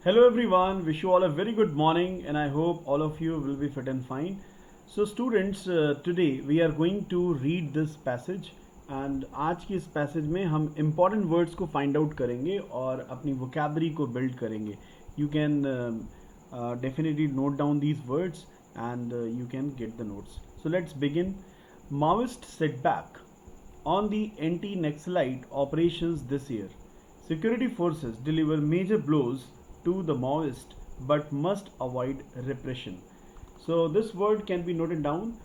Hello everyone, wish you all a very good morning and I hope all of you will be fit and fine. So students, today we are going to read this passage and आज की इस passage में हम important words को find out करेंगे और अपनी vocabulary को build करेंगे. You can definitely note down these words and you can get the notes. So let's begin. Maoist setback on the anti-Naxalite operations this year. Security forces deliver major blows to the Maoist but must avoid repression. So this word can be noted down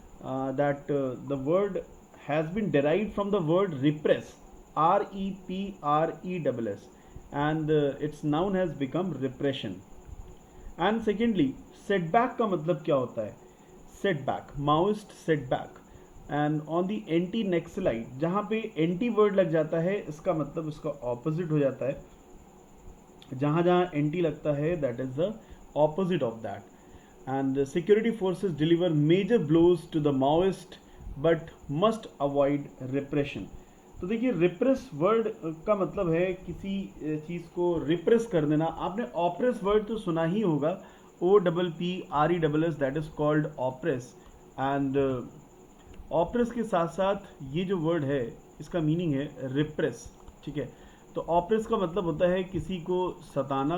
that the word has been derived from the word repress, R-E-P-R-E-S-S, and its noun has become repression. And secondly, setback का मतलब क्या होता है? Setback, Maoist setback. And on the anti Naxalite, जहाँ पे anti word लग जाता है इसका मतलब उसका ऑपोजिट हो जाता है. जहाँ जहाँ एंटी लगता है that is the opposite of that. And security forces deliver major blows to the Maoist but must avoid repression. तो देखिए, रिप्रेस वर्ड का मतलब है किसी चीज़ को रिप्रेस कर देना. आपने ऑप्रेस वर्ड तो सुना ही होगा, OPPRESS, that is called oppress. And oppress के साथ साथ ये जो वर्ड है इसका मीनिंग है रिप्रेस. ठीक है, तो ऑप्रेस का मतलब होता है किसी को सताना,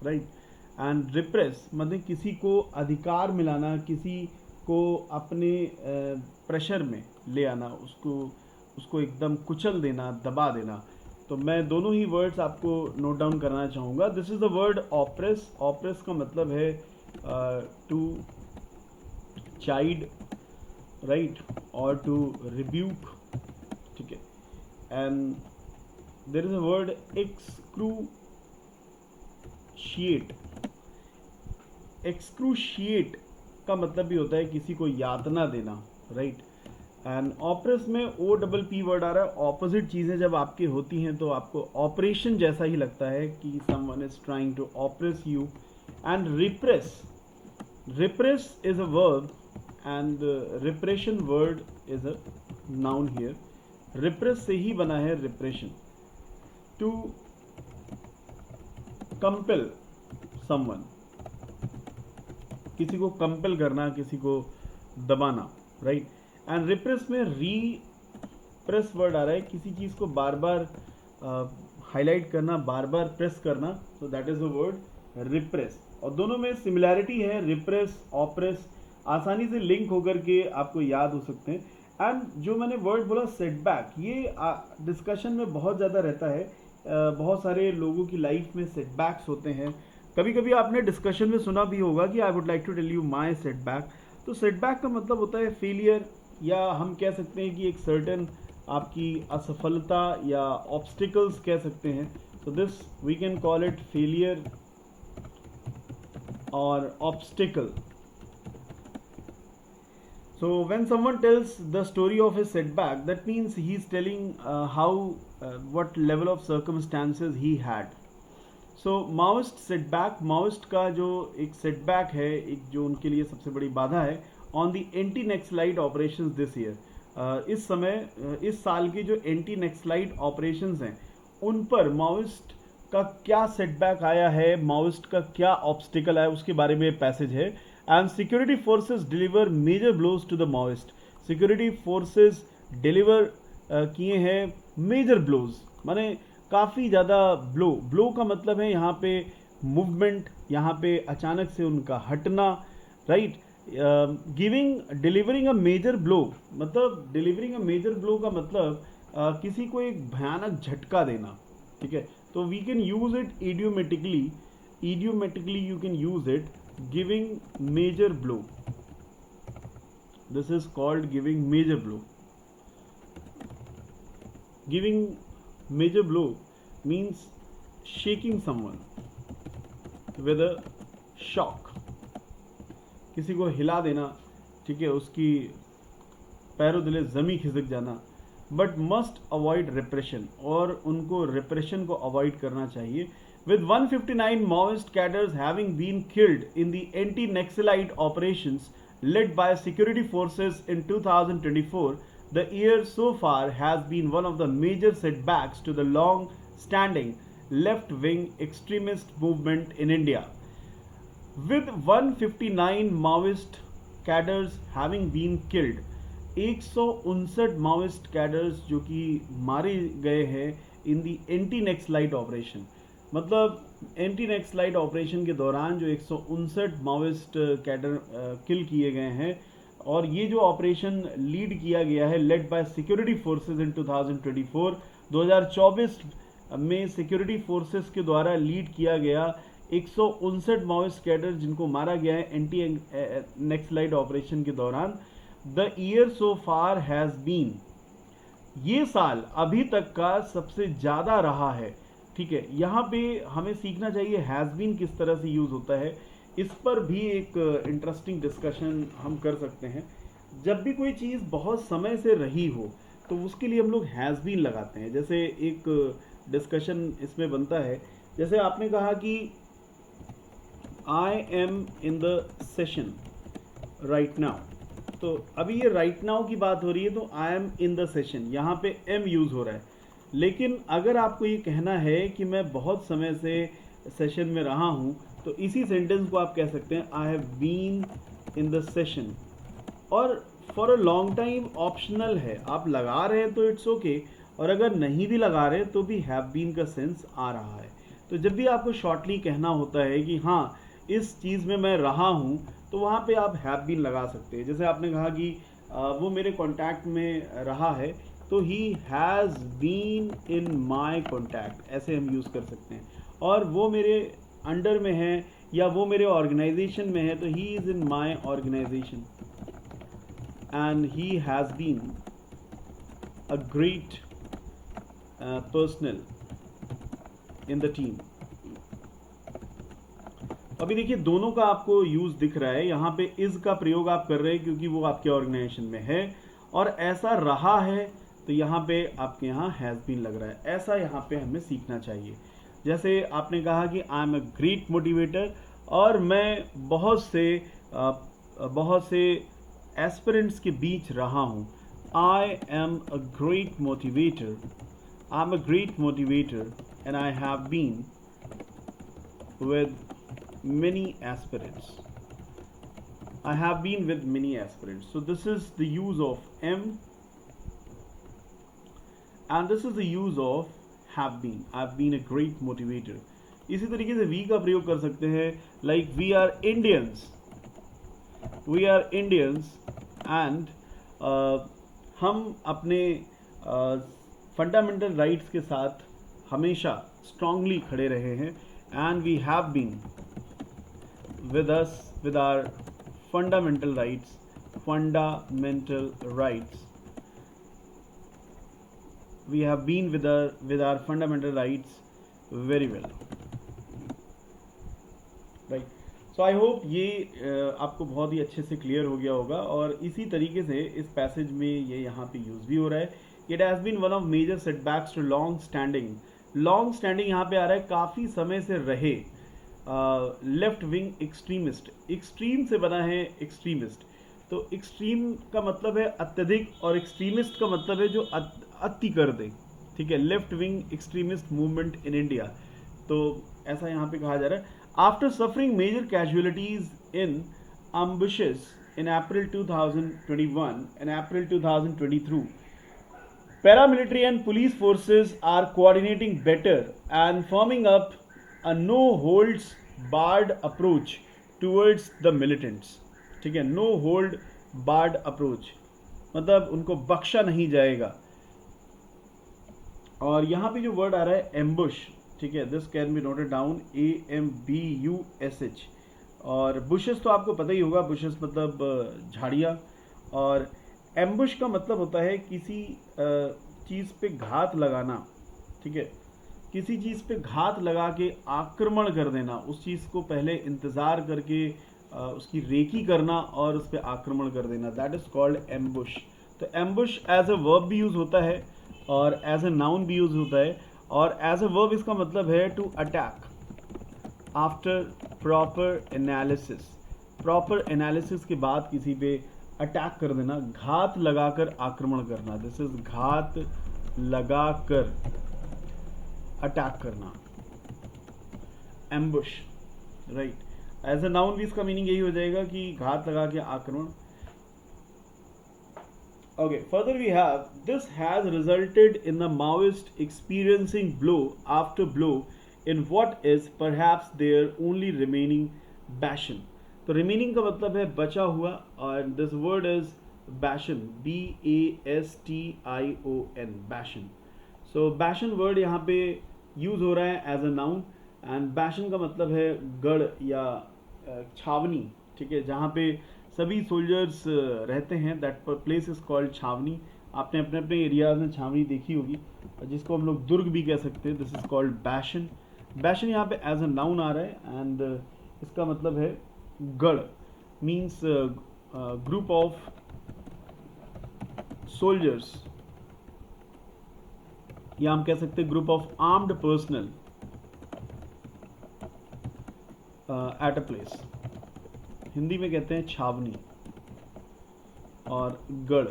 राइट. एंड रिप्रेस मतलब किसी को अधिकार मिलाना, किसी को अपने प्रेशर में ले आना, उसको एकदम कुचल देना, दबा देना. तो मैं दोनों ही वर्ड्स आपको नोट डाउन करना चाहूँगा. This is the word oppress. Oppress का मतलब है टू चाइड, राइट, और टू रिब्यूक. ठीक है. And there is a word excruciate. Excruciate का मतलब भी होता है किसी को यातना देना, राइट. एंड ऑपरेस में OPP वर्ड आ रहा है. ऑपोजिट चीज़ें जब आपकी होती हैं तो आपको ऑपरेशन जैसा ही लगता है कि someone is trying to oppress you. And repress, repress is a verb and repression word is a noun here. repress से ही बना है repression. to compel someone, किसी को compel करना, किसी को दबाना, right. and repress में repress word आ रहा है, किसी चीज़ को बार बार हाईलाइट करना, बार बार प्रेस करना. so that is the word repress. और दोनों में सिमिलैरिटी है. repress, ऑप्रेस आसानी से लिंक होकर के आपको याद हो सकते हैं. एंड जो मैंने वर्ड बोला सेटबैक, ये डिस्कशन में बहुत ज़्यादा रहता है. बहुत सारे लोगों की लाइफ में सेटबैक्स होते हैं. कभी कभी आपने डिस्कशन में सुना भी होगा कि I would like to tell you my setback. तो सेटबैक का मतलब होता है फेलियर, या हम कह सकते हैं कि एक सर्टेन आपकी असफलता या ऑब्स्टिकल्स कह सकते हैं. तो this we can call it failure और obstacle. So when someone tells the story of his setback, that means he is telling what level of circumstances he had. So Maoist setback, Maoist का जो एक setback है, एक जो उनके लिए सबसे बड़ी बाधा है, on the anti-Naxalite operations this year. इस समय, इस साल के जो anti-Naxalite operations हैं उन पर Maoist का क्या setback आया है, Maoist का क्या obstacle आया, उसके बारे में पैसेज है. And security forces deliver major blows to the Maoist. Security forces deliver किए हैं मेजर ब्लोज, माने काफ़ी ज़्यादा ब्लो. ब्लो का मतलब है यहाँ पे मूवमेंट, यहाँ पे अचानक से उनका हटना, right. Delivering a major blow, मतलब डिलीवरिंग अ मेजर ब्लो का मतलब किसी को एक भयानक झटका देना. ठीक है, तो we can use it idiomatically. You can use it giving major blow. This is called giving major blow. Giving major blow means shaking someone with a shock. किसी को हिला देना, ठीक है, उसकी पैरों तले जमी खिसक जाना. बट मस्ट अवॉइड रिप्रेशन, और उनको रिप्रेशन को अवॉइड करना चाहिए. With 159 Maoist cadres having been killed in the anti-Naxalite operations led by security forces in 2024, the year so far has been one of the major setbacks to the long-standing left wing extremist movement in India, with 159 Maoist cadres having been killed. 159 Maoist cadres जो कि मारे गए हैं इन दी anti Naxalite operation. मतलब anti Naxalite operation के दौरान जो 159 Maoist cadre किल किए गए हैं, और ये जो ऑपरेशन लीड किया गया है led by security forces in 2024 में सिक्योरिटी फोर्सेस के द्वारा लीड किया गया 159 माओइस्ट कैडर जिनको मारा गया है एंटी नेक्सलाइट ऑपरेशन के दौरान। The year so far has been, ये साल अभी तक का सबसे ज्यादा रहा है। ठीक है, यहाँ पे हमें सीखना चाहिए हैज बीन किस तरह से यूज होता है। इस पर भी एक इंटरेस्टिंग डिस्कशन हम कर सकते हैं। जब भी कोई चीज़ बहुत समय से रही हो तो उसके लिए हम लोग हैज़ बीन लगाते हैं। जैसे एक डिस्कशन इसमें बनता है, जैसे आपने कहा कि I M in the session right now, तो अभी ये राइट नाउ की बात हो रही है तो I am in the session, यहाँ पे एम यूज़ हो रहा है। लेकिन अगर आपको ये कहना है कि मैं बहुत समय से सेशन में रहा हूँ, तो इसी सेंटेंस को आप कह सकते हैं I have been in the session. और for a long time optional है, आप लगा रहे हैं तो इट्स ओके, और अगर नहीं भी लगा रहे तो भी हैव बीन का सेंस आ रहा है। तो जब भी आपको शॉर्टली कहना होता है कि हाँ इस चीज़ में मैं रहा हूँ, तो वहाँ पे आप हैव बीन लगा सकते हैं। जैसे आपने कहा कि वो मेरे कॉन्टैक्ट में रहा है, तो he has been in my contact, ऐसे हम यूज़ कर सकते हैं। और वो मेरे अंडर में है या वो मेरे ऑर्गेनाइजेशन में है, तो he is in my organisation and he has been a great personal in the team. अभी देखिए दोनों का आपको यूज दिख रहा है, यहाँ पे इज का प्रयोग आप कर रहे हैं क्योंकि वो आपके ऑर्गेनाइजेशन में है, और ऐसा रहा है तो यहाँ पे आपके यहाँ हैज बीन लग रहा है। ऐसा यहाँ पे हमें सीखना चाहिए। जैसे आपने कहा कि I am a great motivator, और मैं बहुत से एस्पिरेंट्स के बीच रहा हूँ। I am a great motivator, I am a great motivator and I have been with many aspirants. I have been with many aspirants. So this is the use of am, and this is the use of have been. I've been a great motivator. इसी तरीके से we का प्रयोग कर सकते हैं, like we are Indians. We are Indians and हम अपने फंडामेंटल राइट्स के साथ हमेशा स्ट्रांगली खड़े रहे हैं। And we have been with us with our fundamental rights, we have been with our fundamental rights very well, right? So I hope ये आपको बहुत ही अच्छे से क्लियर हो गया होगा। और इसी तरीके से इस पैसेज में ये यहाँ पे यूज भी हो रहा है। It has been one of major setbacks to long standing यहाँ पे आ रहा है, काफ़ी समय से रहे लेफ्ट विंग एक्सट्रीमिस्ट। एक्सट्रीम से बना है एक्सट्रीमिस्ट, तो एक्सट्रीम का मतलब है अत्यधिक, और एक्सट्रीमिस्ट का मतलब है जो अति कर दे। ठीक है, left wing extremist movement in India, तो ऐसा यहाँ पे कहा जा रहा है। After suffering major casualties in ambushes in April 2021 and April 2023, paramilitary and police forces are coordinating better and forming up a no holds barred approach towards the militants. ठीक है, no hold barred approach मतलब उनको बख्शा नहीं जाएगा। और यहाँ पे जो वर्ड आ रहा है एम्बुश, ठीक है, this can be noted down AMBUSH। और बुशेस तो आपको पता ही होगा, बुशेस मतलब झाड़ियाँ, और एम्बुश का मतलब होता है किसी चीज़ पे घात लगाना। ठीक है, किसी चीज़ पे घात लगा के आक्रमण कर देना, उस चीज़ को पहले इंतज़ार करके उसकी रेकी करना और उस पर आक्रमण कर देना, दैट इज़ कॉल्ड एम्बुश। तो एम्बुश एज अ वर्ब भी यूज़ होता है और एज अ नाउन भी यूज़ होता है। और एज अ वर्ब इसका मतलब है to attack after proper analysis. Proper analysis के बाद किसी पे अटैक कर देना, घात लगाकर आक्रमण करना, दिस इज घात लगाकर अटैक करना। Ambush, right. As a noun भी इसका मीनिंग यही हो जाएगा कि घात लगा के आक्रमण। Okay, further we have, this has resulted in the Maoist experiencing blow after blow in what is perhaps their only remaining bastion. तो remaining का मतलब है बचा हुआ, और this word is bastion, bastion, bastion. So bastion word यहाँ पे use हो रहा है as a noun, and bastion का मतलब है गढ़ या छावनी, ठीक है, जहाँ पे सभी सोल्जर्स रहते हैं। दैट प्लेस इज कॉल्ड छावनी। आपने अपने अपने एरियाज में छावनी देखी होगी, जिसको हम लोग दुर्ग भी कह सकते हैं। This is called bastion. Bastion यहाँ पे एज अ नाउन आ रहा है, एंड इसका मतलब है गढ़, मीन्स ग्रुप ऑफ सोल्जर्स, या हम कह सकते हैं group of armed personal at a place. Hindi में कहते हैं छावनी और गढ़।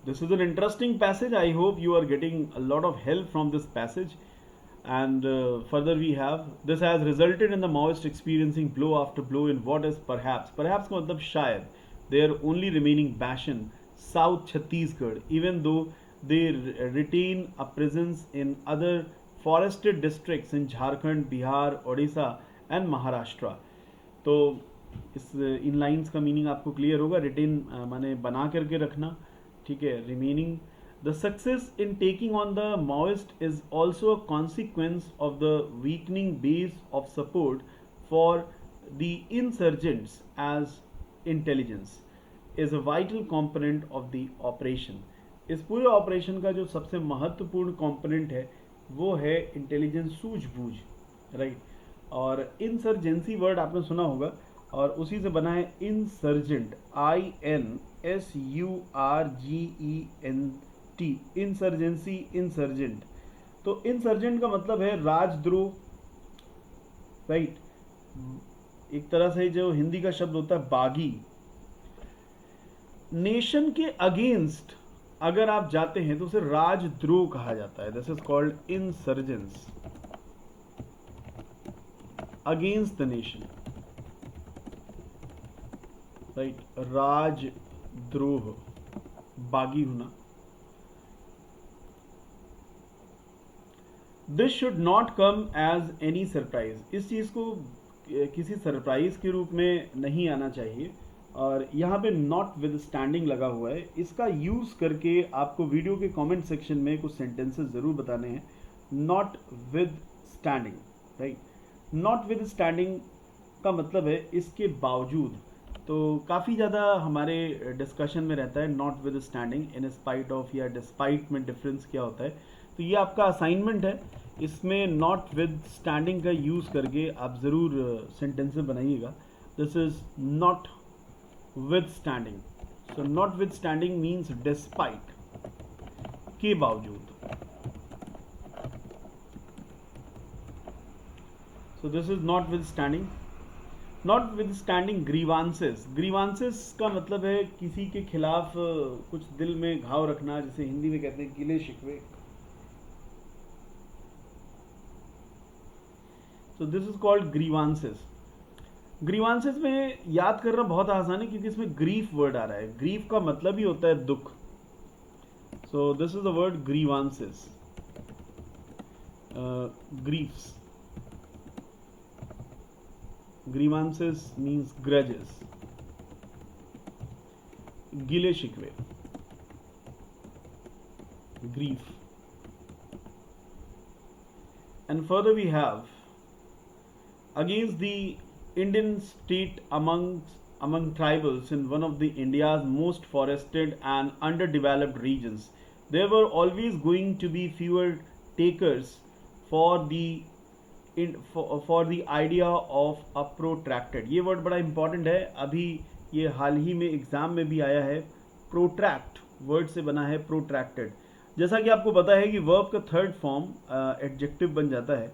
This is an interesting passage. I hope you are getting a lot of help from this passage. And further we have, this has resulted in the Maoist experiencing blow after blow in what is perhaps का मतलब शायद, their only remaining bastion, South Chhattisgarh, even though they retain a presence in other forested districts in Jharkhand, Bihar, Odisha and Maharashtra. तो इस इन lines का meaning आपको clear होगा। Retain माने बना करके रखना, ठीक है। Remaining, the success in taking on the Maoist is also a consequence of the weakening base of support for the insurgents as intelligence is a vital component of the operation. इस पूरे operation का जो सबसे महत्वपूर्ण component है वो है intelligence, सूझबूझ, राइट। और इंसर्जेंसी वर्ड आपने सुना होगा, और उसी से बना है इंसर्जेंट, INSURGENT, इंसर्जेंसी, इंसर्जेंट। तो इंसर्जेंट का मतलब है राजद्रोह, राइट। एक तरह से जो हिंदी का शब्द होता है बागी। नेशन के अगेंस्ट अगर आप जाते हैं तो उसे राजद्रोह कहा जाता है। This is called insurgence, against the nation, right. राजद्रोह, बागी होना। This should not come as any surprise. इस चीज को किसी सरप्राइज के रूप में नहीं आना चाहिए। और यहाँ पे नॉट विद स्टैंडिंग लगा हुआ है, इसका यूज करके आपको वीडियो के कमेंट सेक्शन में कुछ सेंटेंसेस जरूर बताने हैं। Not with standing, right. Not with standing का मतलब है इसके बावजूद। तो काफ़ी ज़्यादा हमारे डिस्कशन में रहता है not with standing, in spite of या डिस्पाइट में डिफरेंस क्या होता है। तो ये आपका असाइनमेंट है, इसमें नॉट विद स्टैंडिंग का यूज़ करके आप ज़रूर सेंटेंसेस बनाइएगा। This is not withstanding. So notwithstanding means despite, के बावजूद। So this is notwithstanding. Notwithstanding grievances. Grievances का मतलब है किसी के खिलाफ कुछ दिल में घाव रखना, जिसे हिंदी में कहते हैं गिले शिकवे। So this is called grievances. Grievances में याद करना बहुत आसान है क्योंकि इसमें ग्रीफ वर्ड आ रहा है। ग्रीफ का मतलब ही होता है दुख। So this is the word grievances, griefs. Grievances means grudges, गिले शिकवे, grief. And further we have against the Indian state among tribals in one of the India's most forested and underdeveloped regions. There were always going to be fewer takers for the idea of a protracted. ये word बड़ा important है, अभी ये हाल ही में exam में भी आया है। प्रोट्रैक्ट वर्ड से बना है प्रोट्रैक्टेड। जैसा कि आपको पता है कि वर्ब का थर्ड फॉर्म एडजेक्टिव बन जाता है।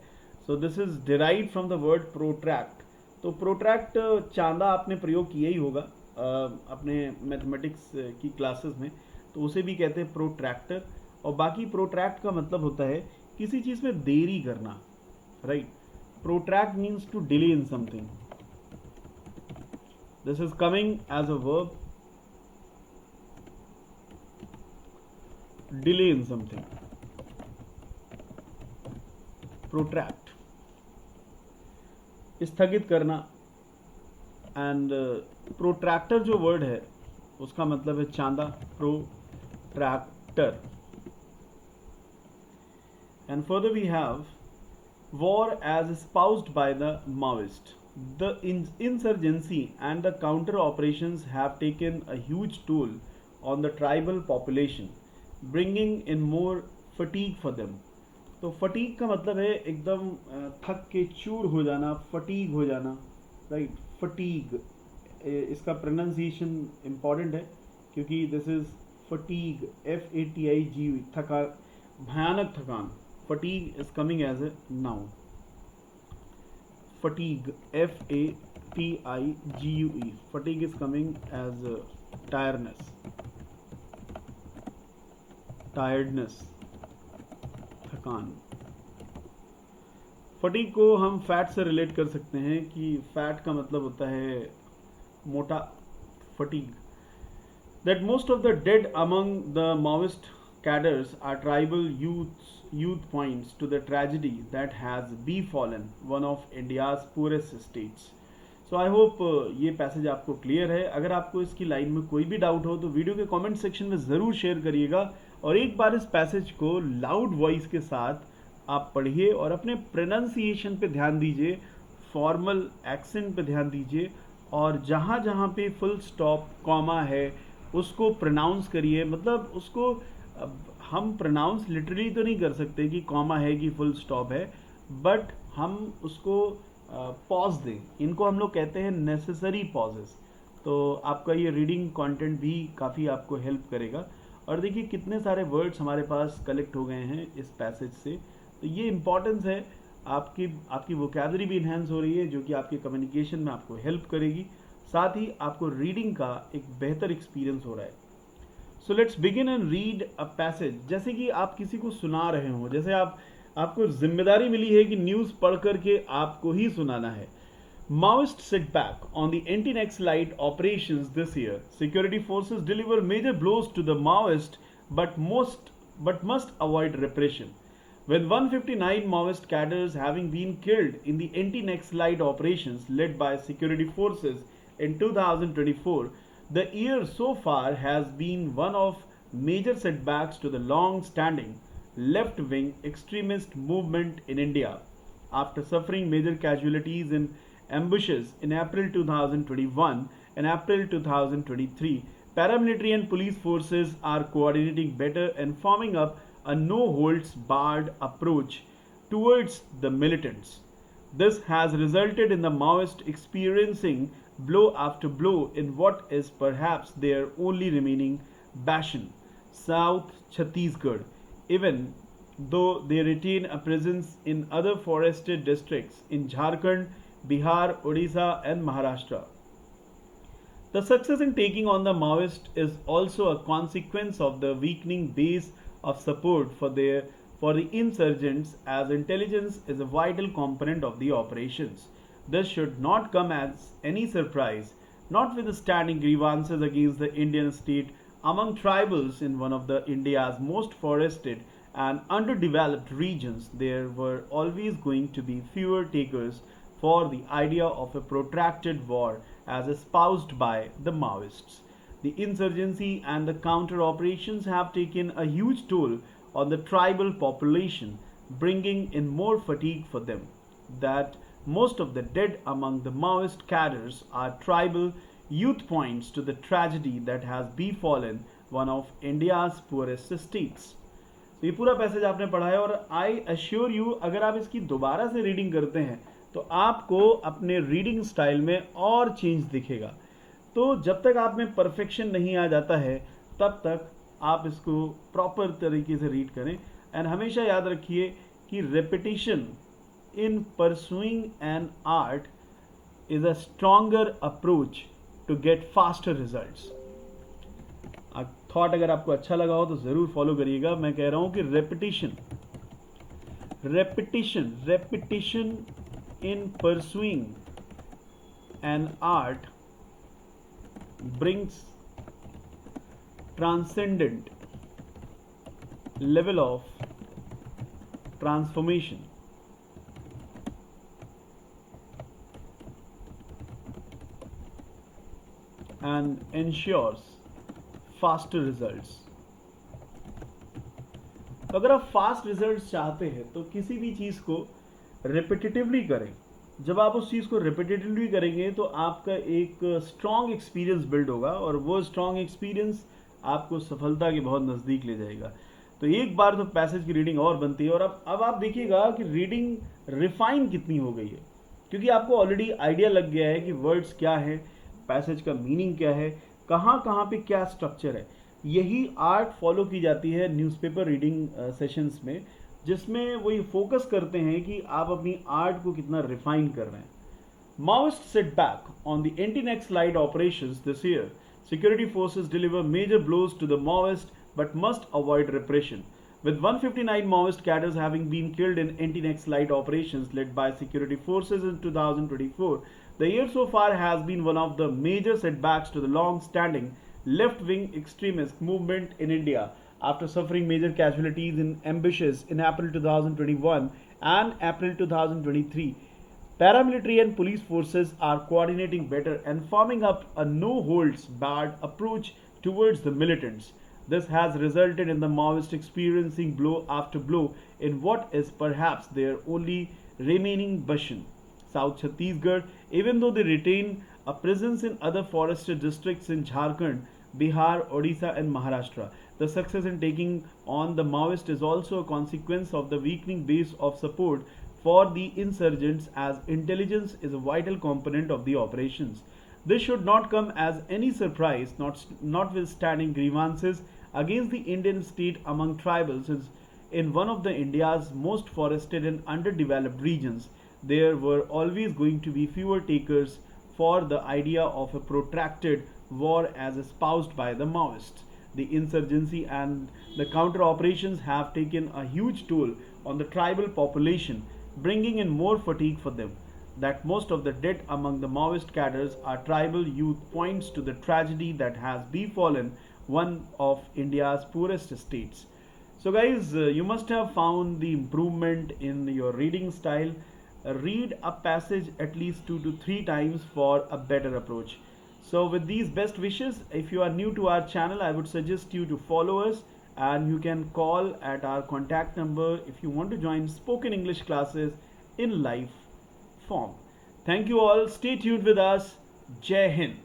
So this is derived from the word protract. तो प्रोट्रैक्ट चांदा आपने प्रयोग किया ही होगा अपने मैथमेटिक्स की क्लासेस में, तो उसे भी कहते हैं प्रोट्रैक्टर। और बाकी प्रोट्रैक्ट का मतलब होता है किसी चीज में देरी करना, right. Protract means to delay in something. This is coming as a verb. Delay in something, protract, स्थगित करना. एंड प्रोट्रैक्टर जो वर्ड है उसका मतलब है चांदा. Protractor. And further we have war as espoused by the Maoist. The insurgency and the counter operations have taken a huge toll on the tribal population, bringing in more fatigue for them. तो fatigue का मतलब है एकदम थक के चूर हो जाना, फटीग हो जाना, राइट. फटीग, इसका प्रोनाउंसिएशन इम्पॉर्टेंट है क्योंकि दिस इज फटीग, FATIG, थका, भयानक थकान. Fatigue is coming as a noun. Fatigue, FATIGUE. Fatigue is coming as tiredness. Tiredness, थकान. फटीग को हम फैट से रिलेट कर सकते हैं कि फैट का मतलब होता है मोटा. Fatigue. That most of the dead among the Maoist cadres are tribal youth points to the tragedy that has befallen one of India's poorest states. So I hope ये पैसेज आपको क्लियर है. अगर आपको इसकी लाइन में कोई भी doubt हो तो वीडियो के कमेंट सेक्शन में ज़रूर शेयर करिएगा और एक बार इस पैसेज को लाउड वॉइस के साथ आप पढ़िए और अपने प्रोनाउंसिएशन पे ध्यान दीजिए, फॉर्मल एक्सेंट पे ध्यान दीजिए और जहाँ जहाँ पे फुल स्टॉप कॉमा है उसको प्रोनाउंस करिए. मतलब उसको अब हम प्रोनाउंस लिटरली तो नहीं कर सकते कि कॉमा है कि फुल स्टॉप है, बट हम उसको पॉज दें. इनको हम लोग कहते हैं नेसेसरी पॉजेस. तो आपका ये रीडिंग कंटेंट भी काफ़ी आपको हेल्प करेगा. और देखिए कितने सारे वर्ड्स हमारे पास कलेक्ट हो गए हैं इस पैसेज से. तो ये इम्पॉर्टेंस है, आपकी वोकैबुलरी भी इन्हेंस हो रही है जो कि आपके कम्युनिकेशन में आपको हेल्प करेगी. साथ ही आपको रीडिंग का एक बेहतर एक्सपीरियंस हो रहा है. So let's begin and read a passage. जैसे कि आप किसी को सुना रहे हो, जैसे आपको जिम्मेदारी मिली है कि न्यूज़ पढ़ करके आपको ही सुनाना है. Maoist setback on the anti-Naxalite operations this year. Security forces deliver major blows to the Maoist, but must avoid repression. With 159 Maoist cadres having been killed in the anti-Naxalite operations led by security forces in 2024, the year so far has been one of major setbacks to the long-standing left-wing extremist movement in India. After suffering major casualties in ambushes in April 2021 and April 2023, paramilitary and police forces are coordinating better and forming up a no-holds-barred approach towards the militants. This has resulted in the Maoists experiencing blow after blow in what is perhaps their only remaining bastion, South Chhattisgarh, even though they retain a presence in other forested districts in Jharkhand, Bihar, Odisha and Maharashtra. The success in taking on the Maoist is also a consequence of the weakening base of support for the insurgents, as intelligence is a vital component of the operations. This should not come as any surprise, notwithstanding grievances against the Indian state among tribals in one of India's most forested and underdeveloped regions. There were always going to be fewer takers for the idea of a protracted war as espoused by the Maoists. The insurgency and the counter operations have taken a huge toll on the tribal population, bringing in more fatigue for them. That most of the dead among the Maoist cadres are tribal youth points to the tragedy that has befallen one of India's poorest states. तो ये पूरा passage आपने पढ़ा है और I assure you अगर आप इसकी दोबारा से रीडिंग करते हैं तो आपको अपने रीडिंग स्टाइल में और चेंज दिखेगा. तो जब तक आप में परफेक्शन नहीं आ जाता है तब तक आप इसको प्रॉपर तरीके से रीड करें. एंड हमेशा याद रखिए कि repetition in pursuing an art is a stronger approach to get faster results. Thought अगर आपको अच्छा लगा हो तो ज़रूर फॉलो करिएगा. मैं कह रहा हूँ कि repetition repetition in pursuing an art brings transcendent level of transformation. And ensures faster results. तो अगर आप फास्ट रिजल्ट्स चाहते हैं तो किसी भी चीज़ को रिपीटेटिवली करें. जब आप उस चीज़ को रिपीटेटिवली करेंगे तो आपका एक स्ट्रॉन्ग एक्सपीरियंस बिल्ड होगा और वो स्ट्रॉन्ग एक्सपीरियंस आपको सफलता के बहुत नज़दीक ले जाएगा. तो एक बार तो पैसेज की रीडिंग और बनती है. और अब आप देखिएगा कि रीडिंग रिफाइन कितनी हो गई है, क्योंकि आपको ऑलरेडी आइडिया लग गया है कि वर्ड्स क्या है, पैसेज का मीनिंग क्या है, कहाँ कहाँ पे क्या स्ट्रक्चर है. यही आर्ट फॉलो की जाती है न्यूज़पेपर रीडिंग सेशंस में, जिसमें वही फोकस करते हैं कि आप अपनी आर्ट को कितना रिफाइन कर रहे हैं. Maoist setback on the anti-neck slide operations this year. Security forces deliver major blows to the Maoist but must avoid repression. With 159 Maoist cadres having been killed in anti-neck slide operations led by security forces in 2024, the year so far has been one of the major setbacks to the long-standing left-wing extremist movement in India. After suffering major casualties in ambushes in April 2021 and April 2023, paramilitary and police forces are coordinating better and forming up a no-holds-barred approach towards the militants. This has resulted in the Maoists experiencing blow after blow in what is perhaps their only remaining bastion, South Chhattisgarh. Even though they retain a presence in other forested districts in Jharkhand, Bihar, Odisha and Maharashtra, the success in taking on the Maoist is also a consequence of the weakening base of support for the insurgents, as intelligence is a vital component of the operations. This should not come as any surprise, notwithstanding grievances against the Indian state among tribals in one of the India's most forested and underdeveloped regions. There were always going to be fewer takers for the idea of a protracted war as espoused by the Maoists. The insurgency and the counter operations have taken a huge toll on the tribal population, bringing in more fatigue for them. That most of the dead among the Maoist cadres are tribal youth points to the tragedy that has befallen one of India's poorest states. So guys, you must have found the improvement in your reading style. Read a passage at least 2 to 3 times for a better approach. So with these best wishes, if you are new to our channel, I would suggest you to follow us, and you can call at our contact number if you want to join spoken English classes in live form. Thank you all. Stay tuned with us. Jai Hind.